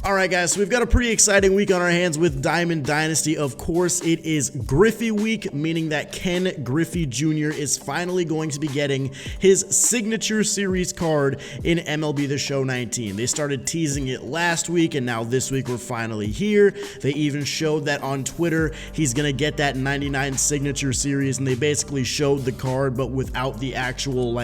Alright guys, so we've got a pretty exciting week on our hands with Diamond Dynasty. Of course, it is Griffey week, meaning that Ken Griffey Jr. is finally going to be getting his signature series card in MLB The Show 19. They started teasing it last week, and now this week we're finally here. They even showed that on Twitter he's going to get that 99 signature series, and they basically showed the card but without the actual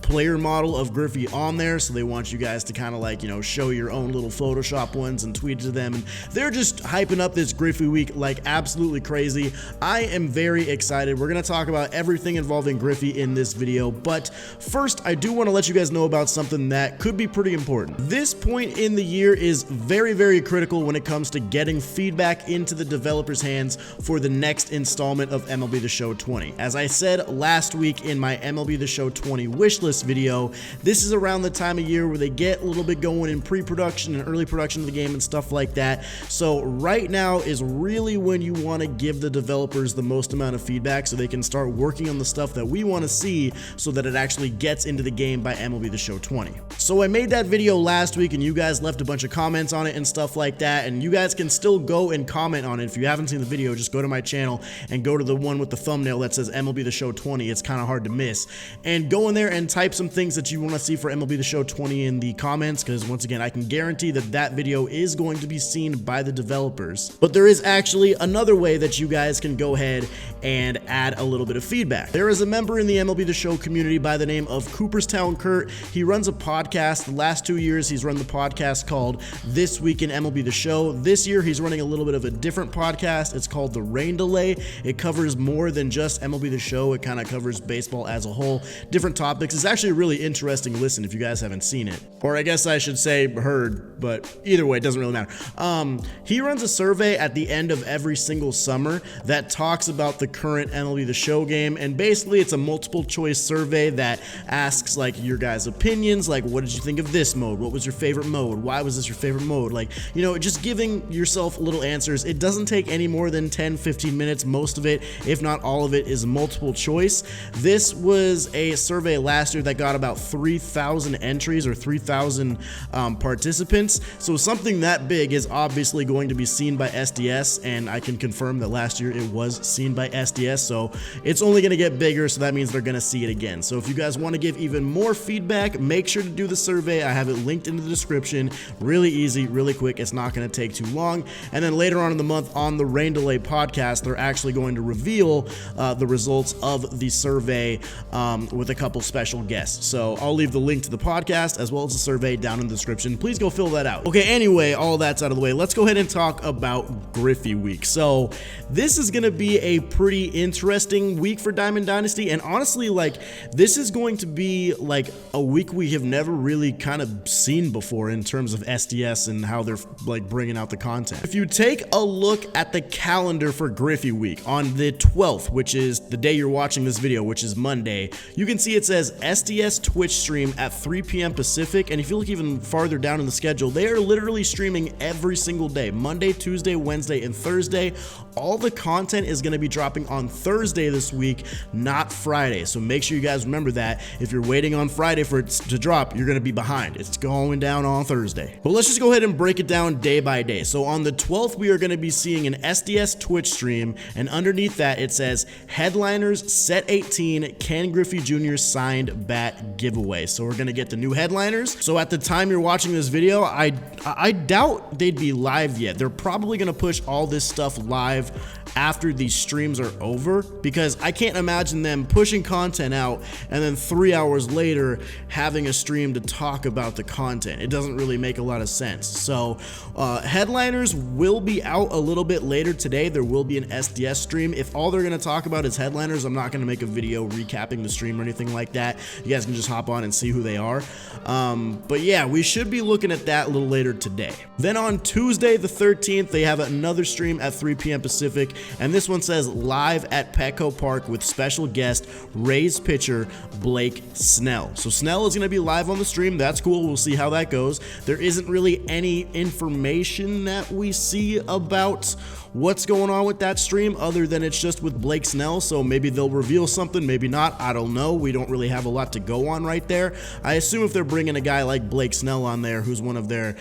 player model of Griffey on there. So they want you guys to kind of show your own little Photoshop ones and tweet to them, and they're just hyping up this Griffey week like absolutely crazy. I am very excited. We're going to talk about everything involving Griffey in this video, but first I do want to let you guys know about something that could be pretty important. This point in the year is very critical when it comes to getting feedback into the developers' hands for the next installment of MLB The Show 20. As I said last week in my MLB The Show 20 wishlist video, this is around the time of year where they get a little bit going in pre-production and early production of the game and stuff like that. So right now is really when you want to give the developers the most amount of feedback so they can start working on the stuff that we want to see so that it actually gets into the game by MLB The Show 20. So I made that video last week and you guys left a bunch of comments on it and stuff like that, and you guys can still go and comment on it. If you haven't seen the video, just go to my channel and go to the one with the thumbnail that says MLB The Show 20. It's kind of hard to miss, and go in there and type some things that you want to see for MLB The Show 20 in the comments, because once again I can guarantee that that video is going to be seen by the developers. But there is actually another way that you guys can go ahead and add a little bit of feedback. There is a member in the MLB The Show community by the name of Cooperstown Kurt. He runs a podcast. The last 2 years he's run the podcast called This Week in MLB The Show. This year he's running a little bit of a different podcast. It's called The Rain Delay. It covers more than just MLB The Show. It kind of covers baseball as a whole, different topics. It's actually a really interesting listen if you guys haven't seen it, or I guess I should say heard, but either way it doesn't really matter. He runs a survey at the end of every single summer that talks about the current MLB The Show game, and basically it's a multiple choice survey that asks your guys' opinions, what did you think of this mode, what was your favorite mode, why was this your favorite mode, just giving yourself little answers. It doesn't take any more than 10-15 minutes. Most of it, if not all of it, is multiple choice. This was a survey last year that got about 3,000 entries or 3,000 participants, so something that big is obviously going to be seen by SDS, and I can confirm that last year it was seen by SDS, so it's only going to get bigger, so that means they're going to see it again. So if you guys want to give even more feedback, make sure to do the survey. I have it linked in the description. Really easy, really quick. It's not going to take too long. And then later on in the month on the Rain Delay podcast, they're actually going to reveal the results of the survey with a couple special guests. So I'll leave the link to the podcast as well as the survey down in the description. Please go fill that out. Okay, anyway, all that's out of the way. Let's go ahead and talk about Griffey week. So this is going to be a pretty interesting week for Diamond Dynasty, and honestly, this is going to be a week we have never really kind of seen before in terms of SDS and how they're bringing out the content. If you take a look at the calendar for Griffey week on the 12th, which is the day you're watching this video, which is Monday, you can see it says SDS Twitch stream at 3 p.m. Pacific, and if you look even farther down in the schedule, they are literally streaming every single day, Monday, Tuesday, Wednesday, and Thursday. All the content is going to be dropping on Thursday this week, not Friday. So make sure you guys remember that. If you're waiting on Friday for it to drop, you're going to be behind. It's going down on Thursday. But let's just go ahead and break it down day by day. So on the 12th, we are going to be seeing an SDS Twitch stream, and underneath that it says Headliners Set 18 Ken Griffey Jr. signed bat giveaway. So we're going to get the new headliners. So at the time you're watching this video, I doubt they'd be live yet. They're probably going to push all this stuff live after these streams are over, because I can't imagine them pushing content out and then 3 hours later having a stream to talk about the content. It doesn't really make a lot of sense. So headliners will be out a little bit later today. There will be an SDS stream. If all they're going to talk about is headliners, I'm not going to make a video recapping the stream or anything like that. You guys can just hop on and see who they are. But yeah, we should be looking at that a little later today. Then on Tuesday the 13th, they have another stream at 3 p.m. Pacific, and this one says live at Petco Park with special guest Rays pitcher Blake Snell. So Snell is going to be live on the stream. That's cool. We'll see how that goes. There isn't really any information that we see about what's going on with that stream other than it's just with Blake Snell, so maybe they'll reveal something, maybe not. I don't know. We don't really have a lot to go on right there. I assume if they're bringing a guy like Blake Snell on there, who's one of their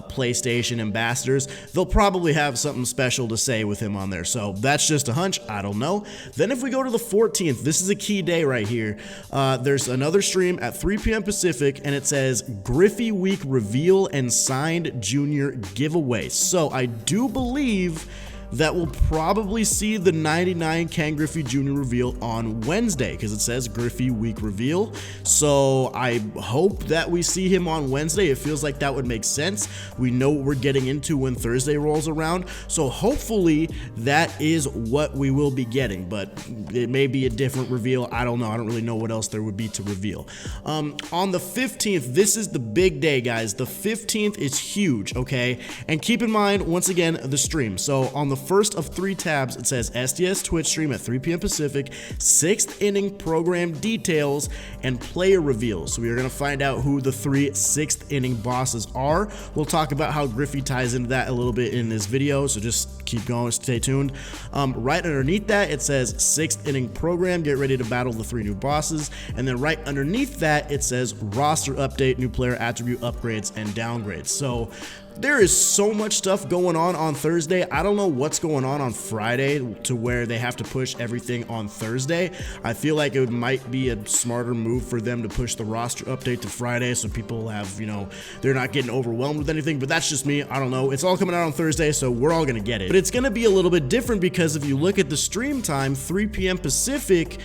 PlayStation ambassadors, they'll probably have something special to say with him on there. So that's just a hunch. I don't know. Then if we go to the 14th, this is a key day right here. There's another stream at 3 p.m. Pacific, and it says Griffey Week reveal and signed junior giveaway. So I do believe that we'll probably see the 99 Ken Griffey Jr. reveal on Wednesday, because it says Griffey Week reveal. So I hope that we see him on Wednesday. It feels like that would make sense. We know what we're getting into when Thursday rolls around. So hopefully that is what we will be getting, but it may be a different reveal. I don't know. I don't really know what else there would be to reveal. On the 15th, this is the big day, guys. The 15th is huge, okay? And keep in mind, once again, the stream. So on the first of 3 tabs, it says SDS Twitch stream at 3 p.m. Pacific, 6th inning program details, and player reveals. So we are going to find out who the 3 6th inning bosses are. We'll talk about how Griffey ties into that a little bit in this video, so just keep going, stay tuned. Right underneath that, it says 6th inning program, get ready to battle the 3 new bosses. And then right underneath that, it says roster update, new player attribute upgrades and downgrades. So there is so much stuff going on Thursday. I don't know what's going on Friday to where they have to push everything on Thursday. I feel like it might be a smarter move for them to push the roster update to Friday so people have, you know, they're not getting overwhelmed with anything, but that's just me. I don't know. It's all coming out on Thursday, so we're all going to get it. But it's going to be a little bit different because if you look at the stream time, 3 p.m. Pacific,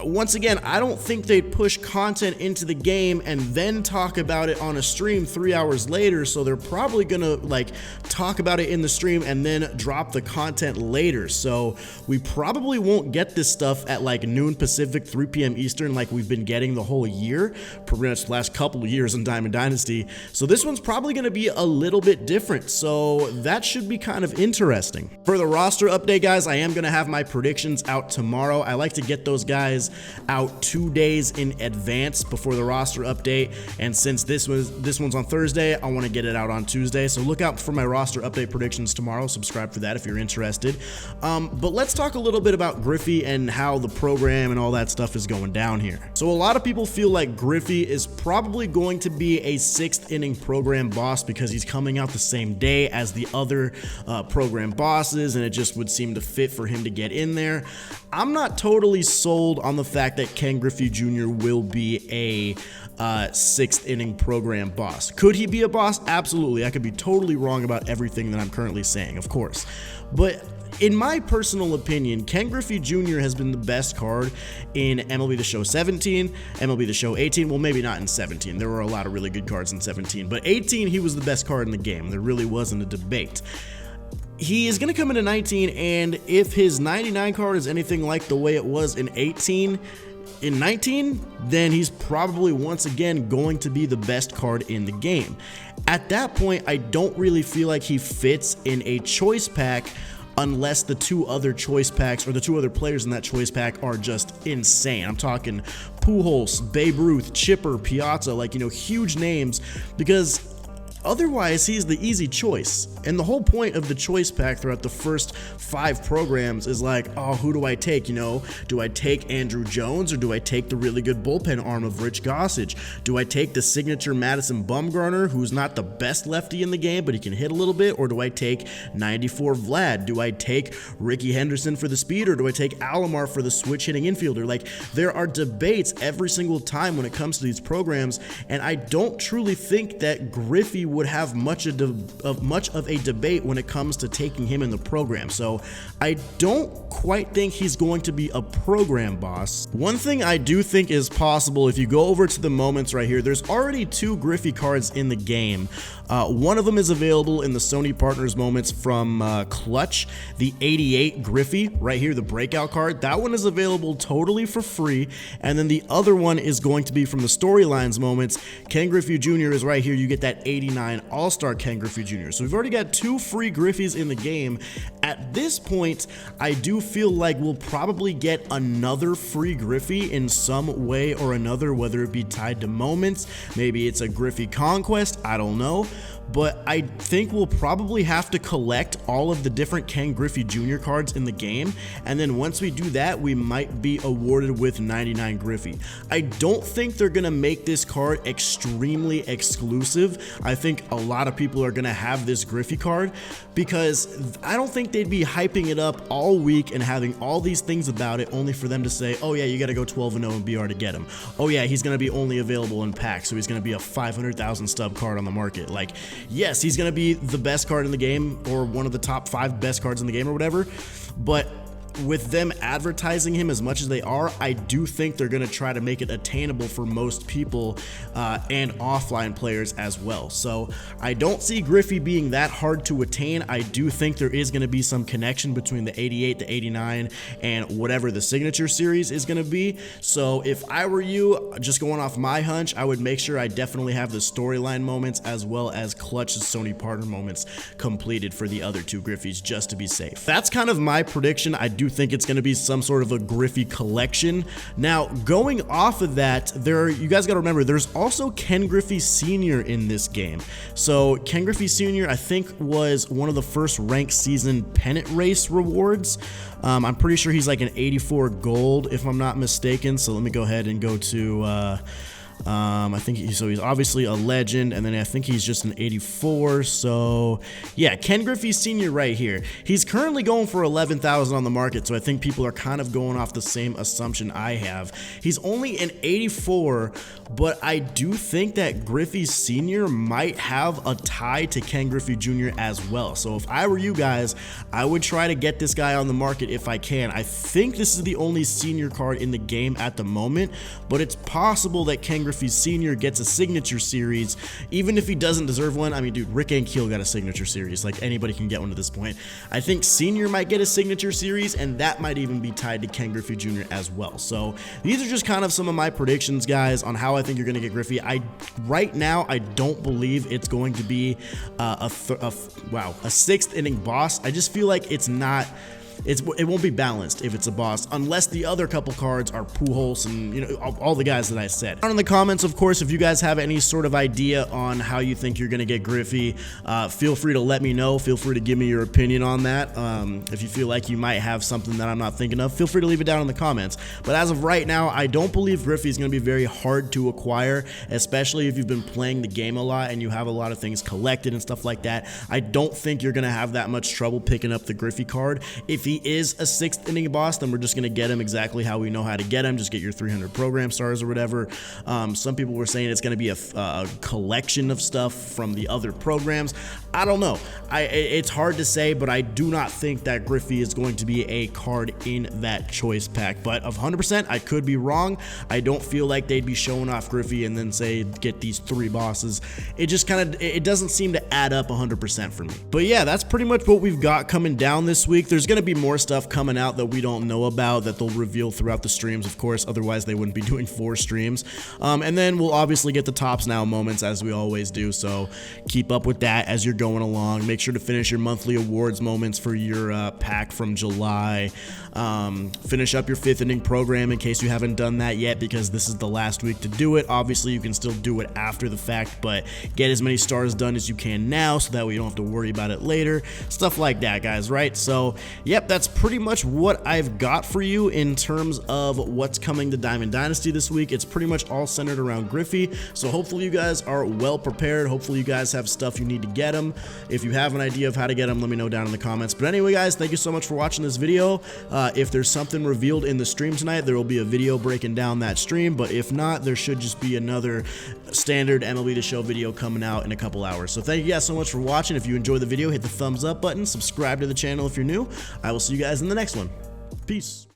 once again, I don't think they'd push content into the game and then talk about it on a stream 3 hours later, so they're probably gonna like talk about it in the stream and then drop the content later. So we probably won't get this stuff at like noon Pacific, 3 p.m. Eastern like we've been getting the whole year, pretty much the last couple of years in Diamond Dynasty. So this one's probably gonna be a little bit different, so that should be kind of interesting. For the roster update, guys, I am gonna have my predictions out tomorrow. I like to get those guys out 2 days in advance before the roster update, and since this one's on Thursday, I want to get it out on Tuesday, so look out for my roster update predictions tomorrow. Subscribe for that if you're interested. But let's talk a little bit about Griffey and how the program and all that stuff is going down here. So a lot of people feel like Griffey is probably going to be a 6th inning program boss because he's coming out the same day as the other program bosses, and it just would seem to fit for him to get in there. I'm not totally sold on the fact that Ken Griffey Jr. will be a 6th inning program boss. Could he be a boss? Absolutely. I could be totally wrong about everything that I'm currently saying, of course. But in my personal opinion, Ken Griffey Jr. has been the best card in MLB The Show 17, MLB The Show 18. Well, maybe not in 17. There were a lot of really good cards in 17. But 18, he was the best card in the game. There really wasn't a debate. He is going to come into 19, and if his 99 card is anything like the way it was in 18, in 19, then he's probably once again going to be the best card in the game. At that point, I don't really feel like he fits in a choice pack unless the 2 other choice packs or the 2 other players in that choice pack are just insane. I'm talking Pujols, Babe Ruth, Chipper, Piazza, like, you know, huge names, because otherwise, he's the easy choice. And the whole point of the choice pack throughout the first 5 programs is like, oh, who do I take? You know, do I take Andrew Jones or do I take the really good bullpen arm of Rich Gossage? Do I take the signature Madison Bumgarner, who's not the best lefty in the game, but he can hit a little bit? Or do I take 94 Vlad? Do I take Ricky Henderson for the speed, or do I take Alomar for the switch hitting infielder? Like, there are debates every single time when it comes to these programs, and I don't truly think that Griffey would have much of a debate when it comes to taking him in the program. So I don't quite think he's going to be a program boss. One thing I do think is possible, if you go over to the moments right here, there's already 2 Griffey cards in the game. One of them is available in the Sony Partners moments from Clutch, the 88 Griffey right here, the breakout card. That one is available totally for free, and then the other one is going to be from the Storylines moments. Ken Griffey Jr. is right here. You get that 89 All-Star Ken Griffey Jr. So we've already got 2 free Griffies in the game. At this point, I do feel like we'll probably get another free Griffey in some way or another, whether it be tied to moments, maybe it's a Griffey Conquest, I don't know. but I think we'll probably have to collect all of the different Ken Griffey Jr. cards in the game, and then once we do that, we might be awarded with 99 Griffey. I don't think they're gonna make this card extremely exclusive. I think a lot of people are gonna have this Griffey card because I don't think they'd be hyping it up all week and having all these things about it only for them to say, oh yeah, you gotta go 12-0 in BR to get him. Oh yeah, he's gonna be only available in packs, so he's gonna be a 500,000 stub card on the market. Like, yes, he's gonna be the best card in the game or one of the top 5 best cards in the game or whatever, but with them advertising him as much as they are, I do think they're going to try to make it attainable for most people and offline players as well. So I don't see Griffey being that hard to attain. I do think there is going to be some connection between the 88, the 89, and whatever the signature series is going to be. So if I were you, just going off my hunch, I would make sure I definitely have the storyline moments as well as clutch Sony partner moments completed for the other 2 Griffeys just to be safe. That's kind of my prediction. I do think it's going to be some sort of a Griffey collection. Now, going off of that, you guys got to remember, there's also Ken Griffey Sr. in this game. So Ken Griffey Sr. I think was one of the first ranked season pennant race rewards. I'm pretty sure he's like an 84 gold if I'm not mistaken. So let me go ahead and go to I think he's obviously a legend, and then I think he's just an 84. So yeah, Ken Griffey Sr. right here. He's currently going for 11,000 on the market, so I think people are kind of going off the same assumption I have. He's only an 84, but I do think that Griffey Sr. might have a tie to Ken Griffey Jr. as well. So if I were you guys, I would try to get this guy on the market if I can. I think this is the only senior card in the game at the moment, but it's possible that Ken Griffey Sr. gets a signature series, even if he doesn't deserve one. I mean, dude, Rick Ankiel got a signature series. Like, anybody can get one at this point. I think Senior might get a signature series, and that might even be tied to Ken Griffey Jr. as well. So these are just kind of some of my predictions, guys, on how I think you're going to get Griffey. Right now, I don't believe it's going to be a 6th inning boss. I just feel like it's not. It won't be balanced if it's a boss, unless the other couple cards are Pujols and, you know, all the guys that I said. Down in the comments, of course, if you guys have any sort of idea on how you think you're going to get Griffey, feel free to let me know. Feel free to give me your opinion on that. If you feel like you might have something that I'm not thinking of, feel free to leave it down in the comments. But as of right now, I don't believe Griffey is going to be very hard to acquire, especially if you've been playing the game a lot and you have a lot of things collected and stuff like that. I don't think you're going to have that much trouble picking up the Griffey card. If he is a 6th inning boss, then we're just going to get him exactly how we know how to get him. Just get your 300 program stars or whatever. Some people were saying it's going to be a collection of stuff from the other programs. I don't know. It's hard to say, but I do not think that Griffey is going to be a card in that choice pack. But of 100%, I could be wrong. I don't feel like they'd be showing off Griffey and then say get these 3 bosses. It just kind of, it doesn't seem to add up 100% for me. But yeah, that's pretty much what we've got coming down this week. There's going to be more stuff coming out that we don't know about that they'll reveal throughout the streams, of course. Otherwise, they wouldn't be doing 4 streams. And then we'll obviously get the tops now moments as we always do. So keep up with that as you're going along. Make sure to finish your monthly awards moments for your pack from July. Finish up your 5th inning program in case you haven't done that yet, because this is the last week to do it. Obviously, you can still do it after the fact, but get as many stars done as you can now so that way you don't have to worry about it later. Stuff like that, guys, right? So, yep, that's pretty much what I've got for you in terms of what's coming to Diamond Dynasty this week. It's pretty much all centered around Griffey, so hopefully you guys are well prepared. Hopefully you guys have stuff you need to get them. If you have an idea of how to get them, let me know down in the comments. But anyway, guys, thank you so much for watching this video. If there's something revealed in the stream tonight, there will be a video breaking down that stream, but if not, there should just be another standard MLB The Show video coming out in a couple hours. So thank you guys so much for watching. If you enjoyed the video, hit the thumbs up button, subscribe to the channel if you're new. I will see you guys in the next one. Peace.